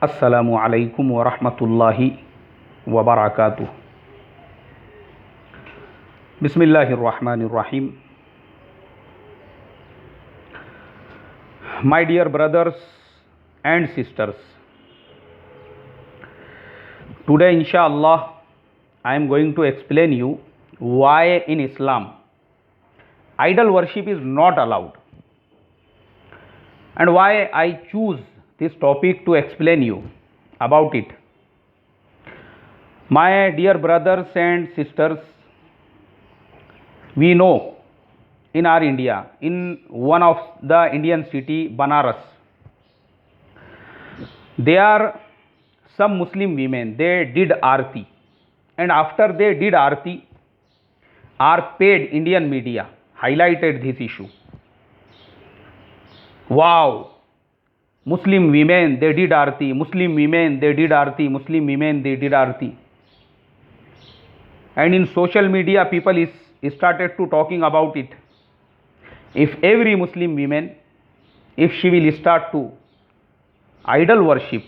अस्सलामु अलैकुम वरहमतुल्लाहि वबरकातुह। बिस्मिल्लाहिर्रहमानिर्रहीम। My dear brothers and sisters, today inshallah I am going to explain you why in Islam idol worship is not allowed and why I choose this topic to explain you about it. My dear brothers and sisters, we know in our India, in one of the Indian city, Banaras, there are some Muslim women, they did arti, and after they did arti, our paid Indian media highlighted this issue. Wow, Muslim women, they did arti, Muslim women, they did arti, Muslim women, they did arti. And in social media, people started to talking about it. If every Muslim woman, if she will start to idol worship,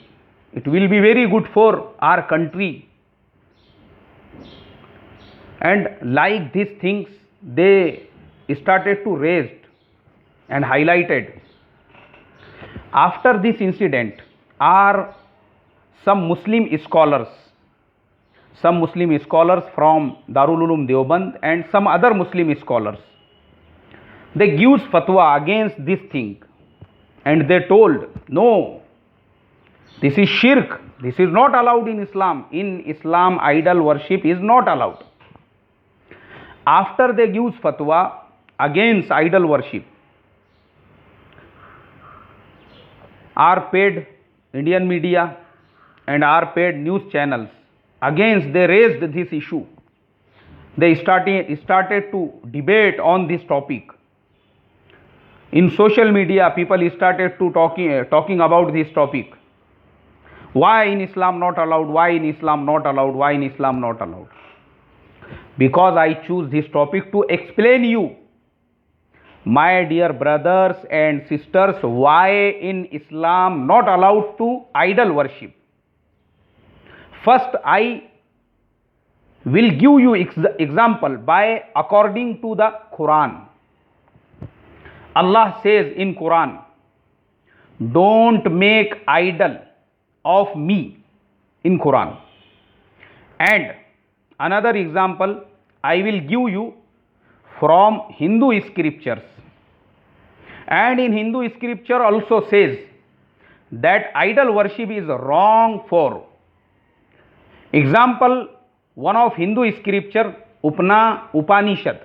it will be very good for our country. And like these things, they started to raise and highlighted. After this incident, are some Muslim scholars from Darul Uloom Deoband and some other Muslim scholars, they gives fatwa against this thing, and they told, no, this is shirk, this is not allowed in Islam. In Islam, idol worship is not allowed. After they gives fatwa against idol worship, our paid Indian media and our paid news channels, against they raised this issue. They started to debate on this topic. In social media, people started to talking about this topic. Why in Islam not allowed? Why in Islam not allowed? Why in Islam not allowed? Because I choose this topic to explain you, my dear brothers and sisters, why in Islam not allowed to idol worship. First, I will give you example by according to the Quran. Allah says in Quran, don't make idol of me, in Quran. And another example I will give you from Hindu scriptures. And in Hindu scripture also says that idol worship is wrong for. Example, one of Hindu scripture, Upanishad,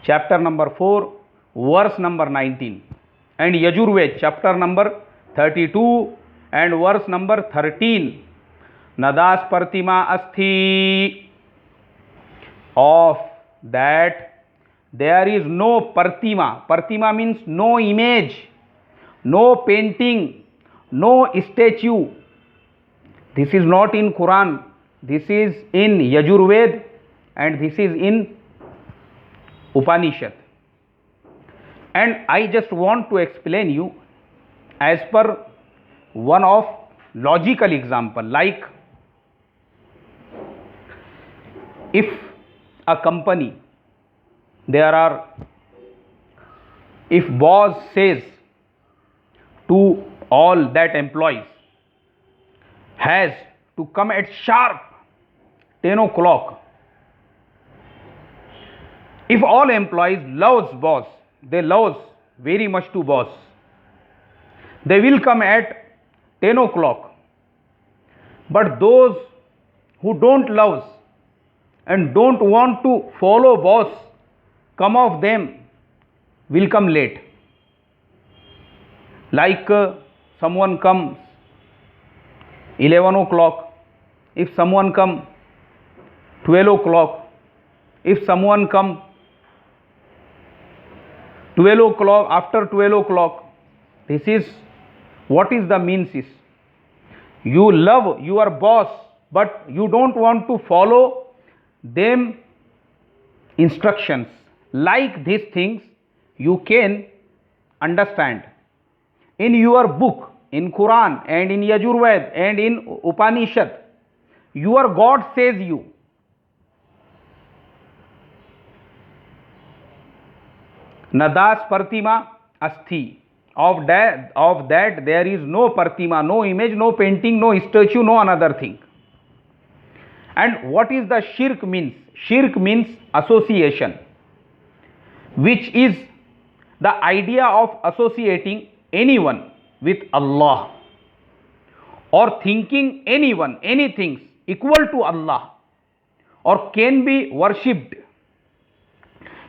chapter number 4, verse number 19, and Yajurved, chapter number 32 and verse number 13, Nadas Pratima Asthi, of that there is no Pratima. Pratima means no image, no painting, no statue. This is not in Quran, this is in Yajurved and this is in Upanishad. And I just want to explain you as per one of logical example, like if a company, if boss says to all that employees has to come at sharp 10 o'clock, if all employees loves boss, they loves very much to boss, they will come at 10 o'clock. But those who don't love and don't want to follow boss, some of them will come late. Like someone comes 11 o'clock, if someone come 12 o'clock, if someone come 12 o'clock, after 12 o'clock, this is what is the means is, you love your boss but you don't want to follow them instructions. Like these things you can understand. In your book in Quran and in Yajurved and in Upanishad, your God says you. Nadas Pratima Asthi. Of that there is no Pratima, no image, no painting, no statue, no another thing. And what is the shirk means? Shirk means association, which is the idea of associating anyone with Allah or thinking anyone, anything equal to Allah or can be worshipped.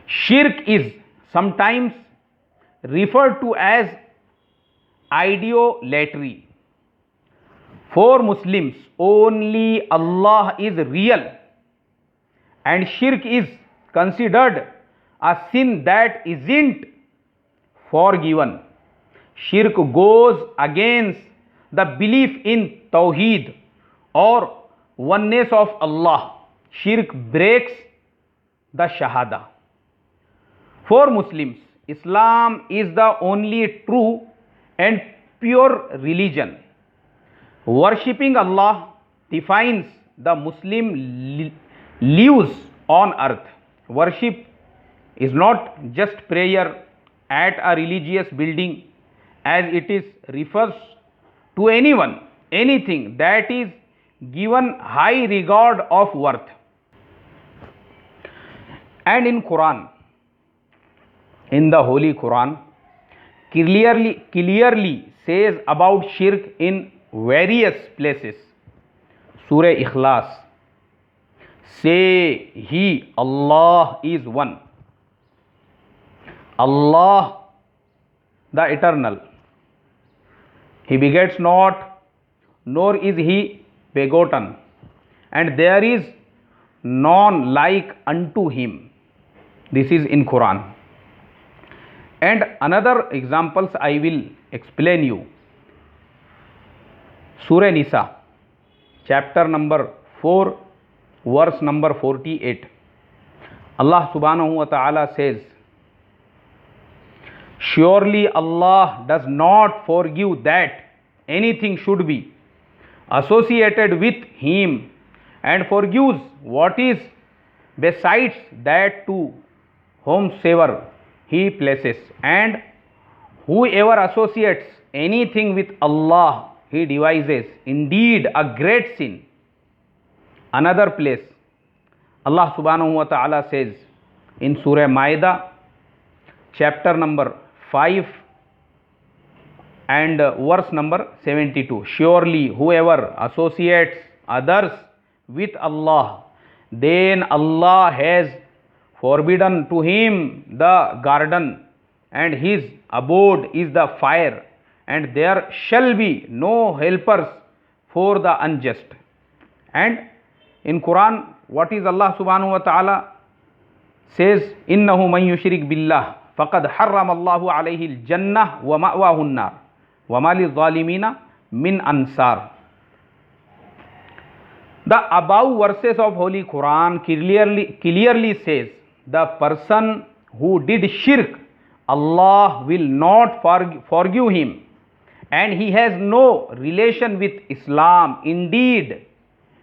Shirk is sometimes referred to as idolatry. For Muslims, only Allah is real, and shirk is considered a sin that isn't forgiven. Shirk goes against the belief in Tawheed or oneness of Allah. Shirk breaks the Shahada. For Muslims, Islam is the only true and pure religion. Worshipping Allah defines the Muslim lives on earth. Worship is not just prayer at a religious building, as it is refers to anyone, anything that is given high regard of worth. And in Quran, in the Holy Quran, clearly says about shirk in various places. Surah Ikhlas, say He, Allah is one. Allah, the Eternal. He begets not, nor is He begotten, and there is none like unto Him. This is in Quran. And another examples I will explain you. Surah Nisa, chapter number 4, verse number 48. Allah subhanahu wa ta'ala says, surely Allah does not forgive that anything should be associated with Him, and forgives what is besides that to whomsoever He places. And whoever associates anything with Allah, he devises indeed a great sin. Another place, Allah subhanahu wa ta'ala says in Surah Maida, chapter number 5 and verse number 72, surely whoever associates others with Allah, then Allah has forbidden to him the garden, and his abode is the fire, and there shall be no helpers for the unjust. And in Quran, what is Allah subhanahu wa ta'ala says, innahu man yushrik billah faqad harrama Allahu alayhi al-jannah wa ma'wahu an-nar wa ma lil-zalimina min ansar. The above verses of Holy Quran clearly says the person who did shirk, Allah will not forgive him, and he has no relation with Islam. Indeed,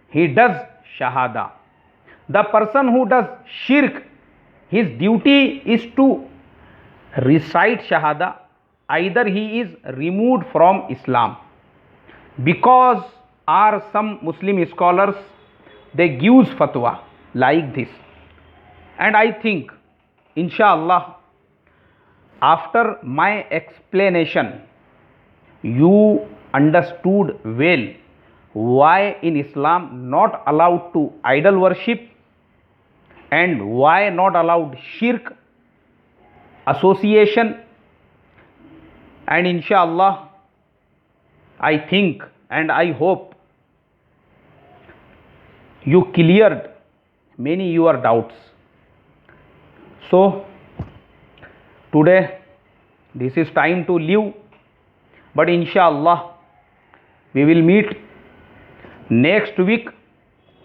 he does shahada. The person who does shirk, his duty is to recite shahada. Either he is removed from Islam, because are some Muslim scholars, they gives fatwa like this. And I think, inshallah, after my explanation, you understood well why in Islam not allowed to idol worship, and why not allowed shirk, association. And inshallah, I think and I hope you cleared many your doubts. So today this is time to leave, but inshallah we will meet next week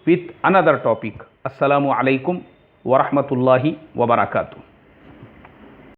with another topic. Assalamu alaikum wa rahmatullahi wa barakatuh.